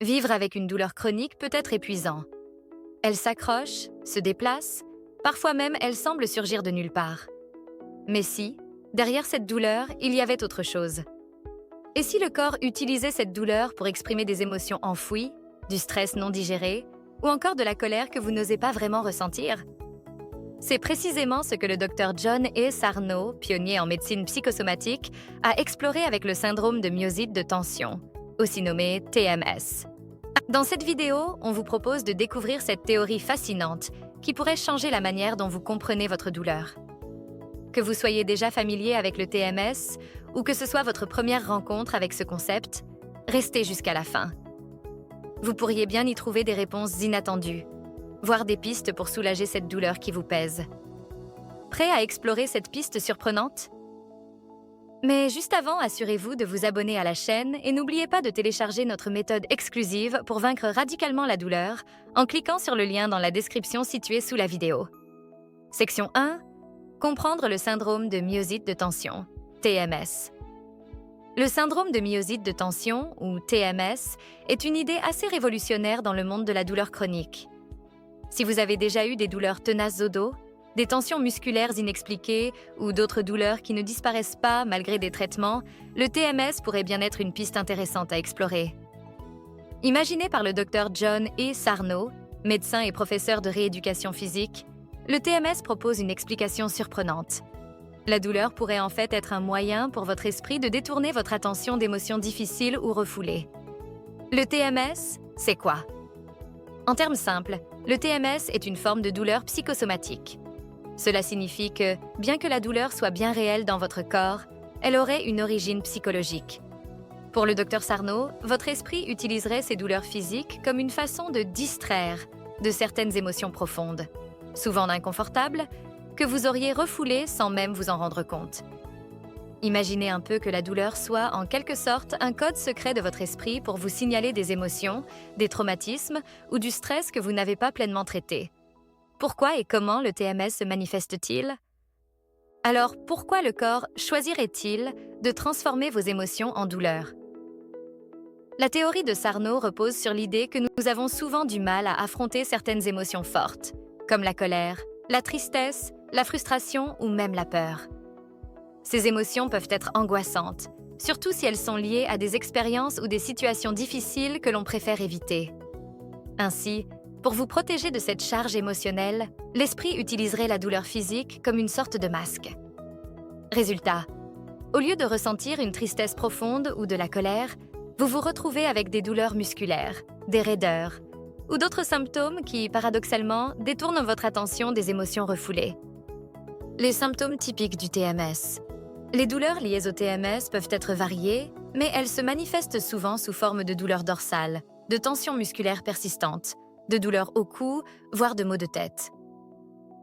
Vivre avec une douleur chronique peut être épuisant. Elle s'accroche, se déplace, parfois même elle semble surgir de nulle part. Mais si, derrière cette douleur, il y avait autre chose? Et si le corps utilisait cette douleur pour exprimer des émotions enfouies, du stress non digéré, ou encore de la colère que vous n'osez pas vraiment ressentir? C'est précisément ce que le docteur John E. Sarno, pionnier en médecine psychosomatique, a exploré avec le syndrome de myosite de tension, aussi nommé TMS. Dans cette vidéo, on vous propose de découvrir cette théorie fascinante qui pourrait changer la manière dont vous comprenez votre douleur. Que vous soyez déjà familier avec le TMS ou que ce soit votre première rencontre avec ce concept, restez jusqu'à la fin. Vous pourriez bien y trouver des réponses inattendues, voire des pistes pour soulager cette douleur qui vous pèse. Prêt à explorer cette piste surprenante? Mais juste avant, assurez-vous de vous abonner à la chaîne et n'oubliez pas de télécharger notre méthode exclusive pour vaincre radicalement la douleur en cliquant sur le lien dans la description située sous la vidéo. Section 1. Comprendre le syndrome de myosite de tension, TMS. Le syndrome de myosite de tension, ou TMS, est une idée assez révolutionnaire dans le monde de la douleur chronique. Si vous avez déjà eu des douleurs tenaces au dos, des tensions musculaires inexpliquées ou d'autres douleurs qui ne disparaissent pas malgré des traitements, le TMS pourrait bien être une piste intéressante à explorer. Imaginé par le docteur John E. Sarno, médecin et professeur de rééducation physique, le TMS propose une explication surprenante. La douleur pourrait en fait être un moyen pour votre esprit de détourner votre attention d'émotions difficiles ou refoulées. Le TMS, c'est quoi? En termes simples, le TMS est une forme de douleur psychosomatique. Cela signifie que, bien que la douleur soit bien réelle dans votre corps, elle aurait une origine psychologique. Pour le docteur Sarno, votre esprit utiliserait ces douleurs physiques comme une façon de distraire de certaines émotions profondes, souvent inconfortables, que vous auriez refoulées sans même vous en rendre compte. Imaginez un peu que la douleur soit en quelque sorte un code secret de votre esprit pour vous signaler des émotions, des traumatismes ou du stress que vous n'avez pas pleinement traité. Pourquoi et comment le TMS se manifeste-t-il? Alors, pourquoi le corps choisirait-il de transformer vos émotions en douleur? La théorie de Sarno repose sur l'idée que nous avons souvent du mal à affronter certaines émotions fortes, comme la colère, la tristesse, la frustration ou même la peur. Ces émotions peuvent être angoissantes, surtout si elles sont liées à des expériences ou des situations difficiles que l'on préfère éviter. Ainsi, pour vous protéger de cette charge émotionnelle, l'esprit utiliserait la douleur physique comme une sorte de masque. Résultat, au lieu de ressentir une tristesse profonde ou de la colère, vous vous retrouvez avec des douleurs musculaires, des raideurs, ou d'autres symptômes qui, paradoxalement, détournent votre attention des émotions refoulées. Les symptômes typiques du TMS. Les douleurs liées au TMS peuvent être variées, mais elles se manifestent souvent sous forme de douleurs dorsales, de tensions musculaires persistantes, de douleurs au cou, voire de maux de tête.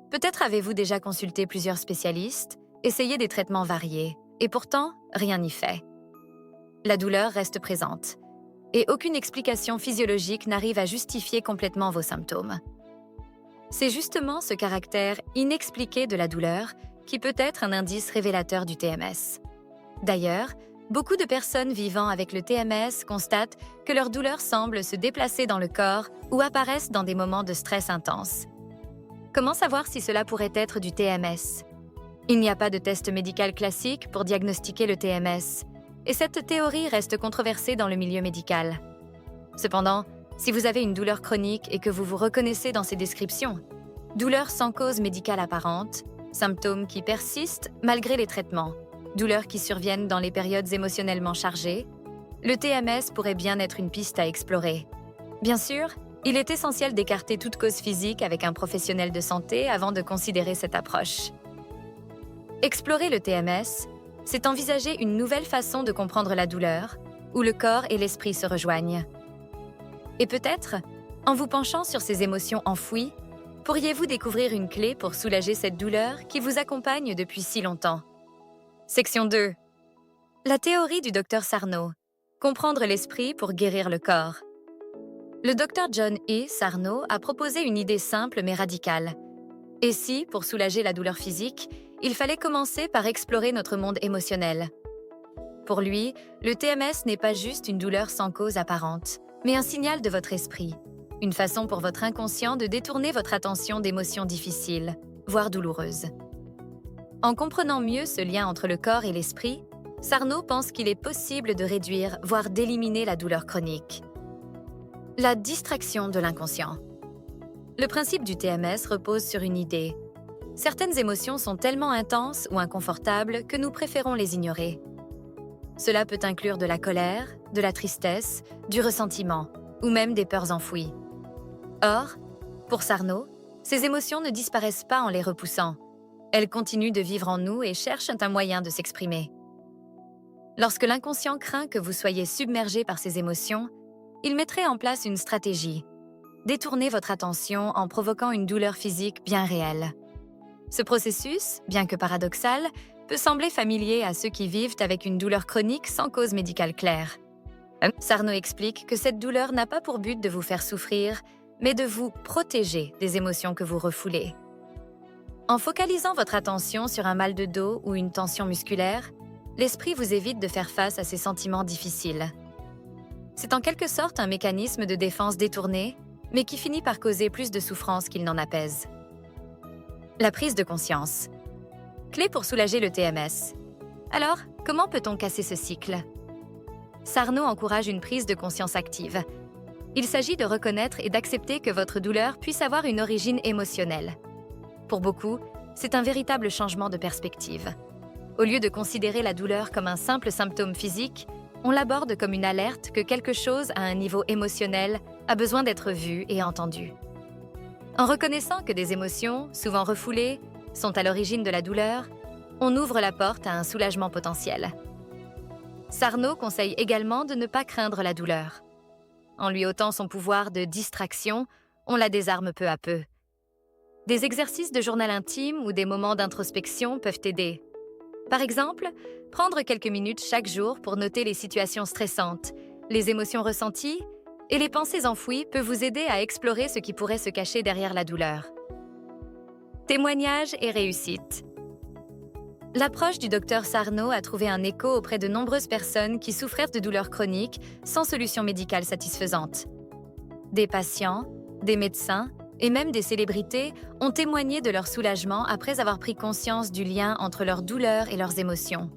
Peut-être avez-vous déjà consulté plusieurs spécialistes, essayé des traitements variés, et pourtant, rien n'y fait. La douleur reste présente, et aucune explication physiologique n'arrive à justifier complètement vos symptômes. C'est justement ce caractère inexpliqué de la douleur qui peut être un indice révélateur du TMS. D'ailleurs, beaucoup de personnes vivant avec le TMS constatent que leur douleur semble se déplacer dans le corps ou apparaissent dans des moments de stress intense. Comment savoir si cela pourrait être du TMS? Il n'y a pas de test médical classique pour diagnostiquer le TMS, et cette théorie reste controversée dans le milieu médical. Cependant, si vous avez une douleur chronique et que vous vous reconnaissez dans ces descriptions, douleur sans cause médicale apparente, symptômes qui persistent malgré les traitements, douleurs qui surviennent dans les périodes émotionnellement chargées, le TMS pourrait bien être une piste à explorer. Bien sûr, il est essentiel d'écarter toute cause physique avec un professionnel de santé avant de considérer cette approche. Explorer le TMS, c'est envisager une nouvelle façon de comprendre la douleur, où le corps et l'esprit se rejoignent. Et peut-être, en vous penchant sur ces émotions enfouies, pourriez-vous découvrir une clé pour soulager cette douleur qui vous accompagne depuis si longtemps. Section 2. La théorie du docteur Sarno. Comprendre l'esprit pour guérir le corps. Le docteur John E. Sarno a proposé une idée simple mais radicale. Et si, pour soulager la douleur physique, il fallait commencer par explorer notre monde émotionnel? Pour lui, le TMS n'est pas juste une douleur sans cause apparente. mais un signal de votre esprit, une façon pour votre inconscient de détourner votre attention d'émotions difficiles, voire douloureuses. En comprenant mieux ce lien entre le corps et l'esprit, Sarno pense qu'il est possible de réduire, voire d'éliminer la douleur chronique. La distraction de l'inconscient. Le principe du TMS repose sur une idée. Certaines émotions sont tellement intenses ou inconfortables que nous préférons les ignorer. Cela peut inclure de la colère, de la tristesse, du ressentiment ou même des peurs enfouies. Or, pour Sarno, ces émotions ne disparaissent pas en les repoussant. Elles continuent de vivre en nous et cherchent un moyen de s'exprimer. Lorsque l'inconscient craint que vous soyez submergé par ces émotions, il mettrait en place une stratégie. Détournez votre attention en provoquant une douleur physique bien réelle. Ce processus, bien que paradoxal, peut sembler familier à ceux qui vivent avec une douleur chronique sans cause médicale claire. Sarno explique que cette douleur n'a pas pour but de vous faire souffrir, mais de vous protéger des émotions que vous refoulez. En focalisant votre attention sur un mal de dos ou une tension musculaire, l'esprit vous évite de faire face à ces sentiments difficiles. C'est en quelque sorte un mécanisme de défense détourné, mais qui finit par causer plus de souffrance qu'il n'en apaise. La prise de conscience. Clé pour soulager le TMS. Alors, comment peut-on casser ce cycle? Sarno encourage une prise de conscience active. Il s'agit de reconnaître et d'accepter que votre douleur puisse avoir une origine émotionnelle. Pour beaucoup, c'est un véritable changement de perspective. Au lieu de considérer la douleur comme un simple symptôme physique, on l'aborde comme une alerte que quelque chose à un niveau émotionnel a besoin d'être vu et entendu. En reconnaissant que des émotions, souvent refoulées, sont à l'origine de la douleur, on ouvre la porte à un soulagement potentiel. Sarno conseille également de ne pas craindre la douleur. En lui ôtant son pouvoir de distraction, on la désarme peu à peu. Des exercices de journal intime ou des moments d'introspection peuvent aider. Par exemple, prendre quelques minutes chaque jour pour noter les situations stressantes, les émotions ressenties et les pensées enfouies peut vous aider à explorer ce qui pourrait se cacher derrière la douleur. Témoignages et réussite. L'approche du docteur Sarno a trouvé un écho auprès de nombreuses personnes qui souffraient de douleurs chroniques sans solution médicale satisfaisante. Des patients, des médecins et même des célébrités ont témoigné de leur soulagement après avoir pris conscience du lien entre leurs douleurs et leurs émotions.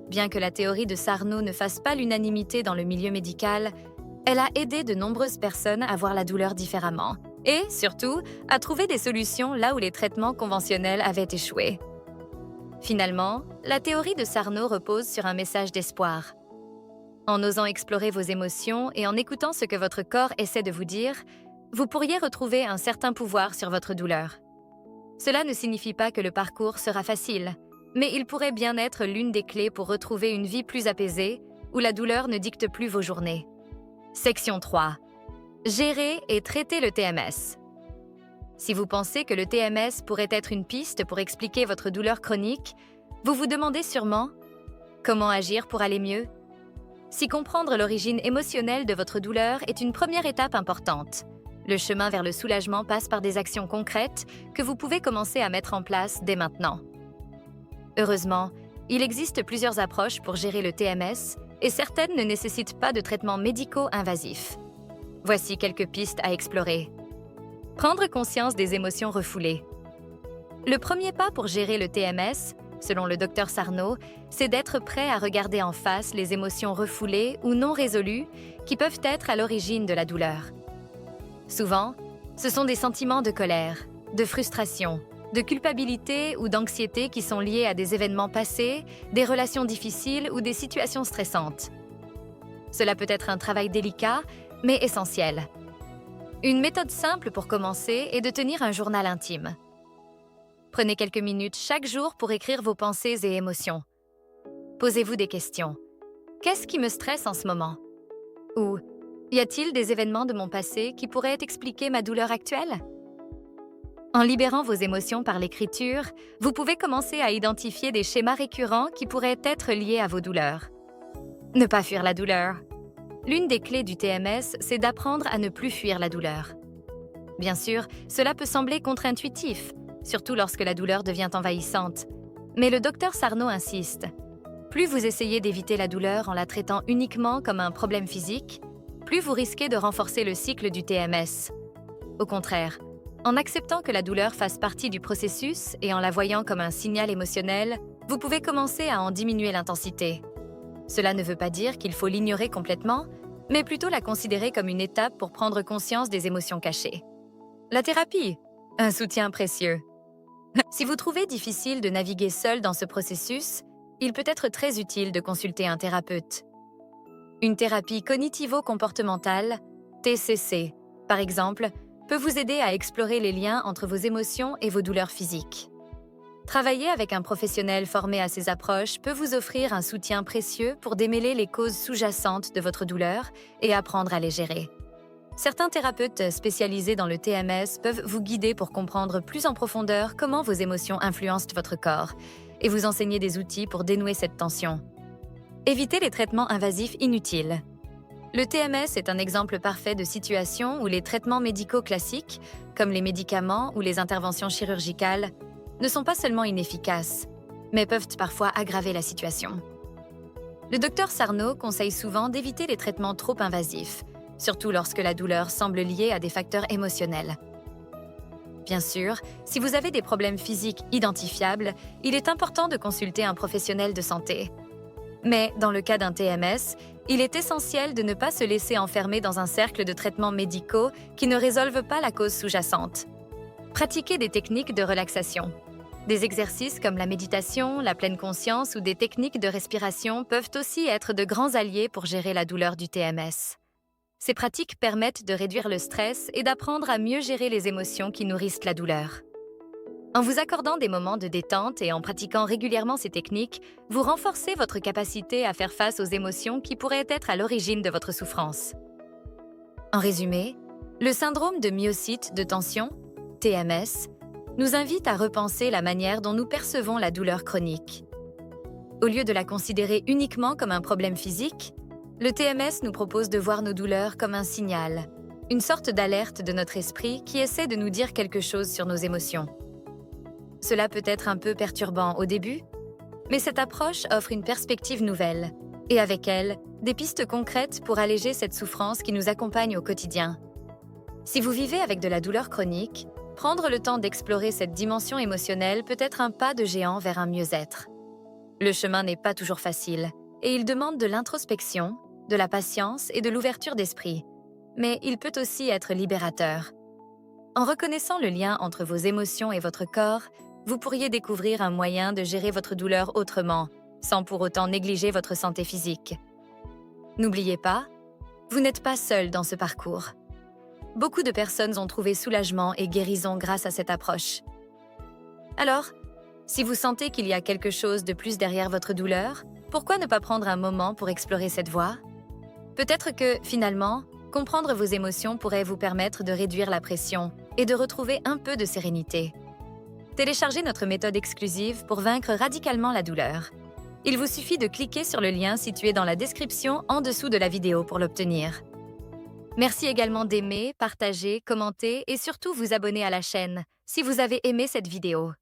Bien que la théorie de Sarno ne fasse pas l'unanimité dans le milieu médical, elle a aidé de nombreuses personnes à voir la douleur différemment et, surtout, à trouver des solutions là où les traitements conventionnels avaient échoué. Finalement, la théorie de Sarno repose sur un message d'espoir. En osant explorer vos émotions et en écoutant ce que votre corps essaie de vous dire, vous pourriez retrouver un certain pouvoir sur votre douleur. Cela ne signifie pas que le parcours sera facile, mais il pourrait bien être l'une des clés pour retrouver une vie plus apaisée, où la douleur ne dicte plus vos journées. Section 3. Gérer et traiter le TMS. Si vous pensez que le TMS pourrait être une piste pour expliquer votre douleur chronique, vous vous demandez sûrement « Comment agir pour aller mieux ?» Si comprendre l'origine émotionnelle de votre douleur est une première étape importante, le chemin vers le soulagement passe par des actions concrètes que vous pouvez commencer à mettre en place dès maintenant. Heureusement, il existe plusieurs approches pour gérer le TMS et certaines ne nécessitent pas de traitements médicaux invasifs. Voici quelques pistes à explorer. Prendre conscience des émotions refoulées. Le premier pas pour gérer le TMS, selon le docteur Sarno, c'est d'être prêt à regarder en face les émotions refoulées ou non résolues qui peuvent être à l'origine de la douleur. Souvent, ce sont des sentiments de colère, de frustration, de culpabilité ou d'anxiété qui sont liés à des événements passés, des relations difficiles ou des situations stressantes. Cela peut être un travail délicat, mais essentiel. Une méthode simple pour commencer est de tenir un journal intime. Prenez quelques minutes chaque jour pour écrire vos pensées et émotions. Posez-vous des questions. Qu'est-ce qui me stresse en ce moment? Ou y a-t-il des événements de mon passé qui pourraient expliquer ma douleur actuelle? En libérant vos émotions par l'écriture, vous pouvez commencer à identifier des schémas récurrents qui pourraient être liés à vos douleurs. Ne pas fuir la douleur. L'une des clés du TMS, c'est d'apprendre à ne plus fuir la douleur. Bien sûr, cela peut sembler contre-intuitif, surtout lorsque la douleur devient envahissante. Mais le docteur Sarno insiste. Plus vous essayez d'éviter la douleur en la traitant uniquement comme un problème physique, plus vous risquez de renforcer le cycle du TMS. Au contraire, en acceptant que la douleur fasse partie du processus et en la voyant comme un signal émotionnel, vous pouvez commencer à en diminuer l'intensité. Cela ne veut pas dire qu'il faut l'ignorer complètement, mais plutôt la considérer comme une étape pour prendre conscience des émotions cachées. La thérapie, un soutien précieux. Si vous trouvez difficile de naviguer seul dans ce processus, il peut être très utile de consulter un thérapeute. Une thérapie cognitivo-comportementale, TCC, par exemple, peut vous aider à explorer les liens entre vos émotions et vos douleurs physiques. Travailler avec un professionnel formé à ces approches peut vous offrir un soutien précieux pour démêler les causes sous-jacentes de votre douleur et apprendre à les gérer. Certains thérapeutes spécialisés dans le TMS peuvent vous guider pour comprendre plus en profondeur comment vos émotions influencent votre corps et vous enseigner des outils pour dénouer cette tension. Évitez les traitements invasifs inutiles. Le TMS est un exemple parfait de situation où les traitements médicaux classiques, comme les médicaments ou les interventions chirurgicales, ne sont pas seulement inefficaces, mais peuvent parfois aggraver la situation. Le docteur Sarno conseille souvent d'éviter les traitements trop invasifs, surtout lorsque la douleur semble liée à des facteurs émotionnels. Bien sûr, si vous avez des problèmes physiques identifiables, il est important de consulter un professionnel de santé. Mais dans le cas d'un TMS, il est essentiel de ne pas se laisser enfermer dans un cercle de traitements médicaux qui ne résolvent pas la cause sous-jacente. Pratiquez des techniques de relaxation. Des exercices comme la méditation, la pleine conscience ou des techniques de respiration peuvent aussi être de grands alliés pour gérer la douleur du TMS. Ces pratiques permettent de réduire le stress et d'apprendre à mieux gérer les émotions qui nourrissent la douleur. En vous accordant des moments de détente et en pratiquant régulièrement ces techniques, vous renforcez votre capacité à faire face aux émotions qui pourraient être à l'origine de votre souffrance. En résumé, le syndrome de myocyte de tension, TMS, nous invite à repenser la manière dont nous percevons la douleur chronique. Au lieu de la considérer uniquement comme un problème physique, le TMS nous propose de voir nos douleurs comme un signal, une sorte d'alerte de notre esprit qui essaie de nous dire quelque chose sur nos émotions. Cela peut être un peu perturbant au début, mais cette approche offre une perspective nouvelle, et avec elle, des pistes concrètes pour alléger cette souffrance qui nous accompagne au quotidien. Si vous vivez avec de la douleur chronique, prendre le temps d'explorer cette dimension émotionnelle peut être un pas de géant vers un mieux-être. Le chemin n'est pas toujours facile, et il demande de l'introspection, de la patience et de l'ouverture d'esprit, mais il peut aussi être libérateur. En reconnaissant le lien entre vos émotions et votre corps, vous pourriez découvrir un moyen de gérer votre douleur autrement, sans pour autant négliger votre santé physique. N'oubliez pas, vous n'êtes pas seul dans ce parcours. Beaucoup de personnes ont trouvé soulagement et guérison grâce à cette approche. Alors, si vous sentez qu'il y a quelque chose de plus derrière votre douleur, pourquoi ne pas prendre un moment pour explorer cette voie? Peut-être que, finalement, comprendre vos émotions pourrait vous permettre de réduire la pression et de retrouver un peu de sérénité. Téléchargez notre méthode exclusive pour vaincre radicalement la douleur. Il vous suffit de cliquer sur le lien situé dans la description en dessous de la vidéo pour l'obtenir. Merci également d'aimer, partager, commenter et surtout vous abonner à la chaîne si vous avez aimé cette vidéo.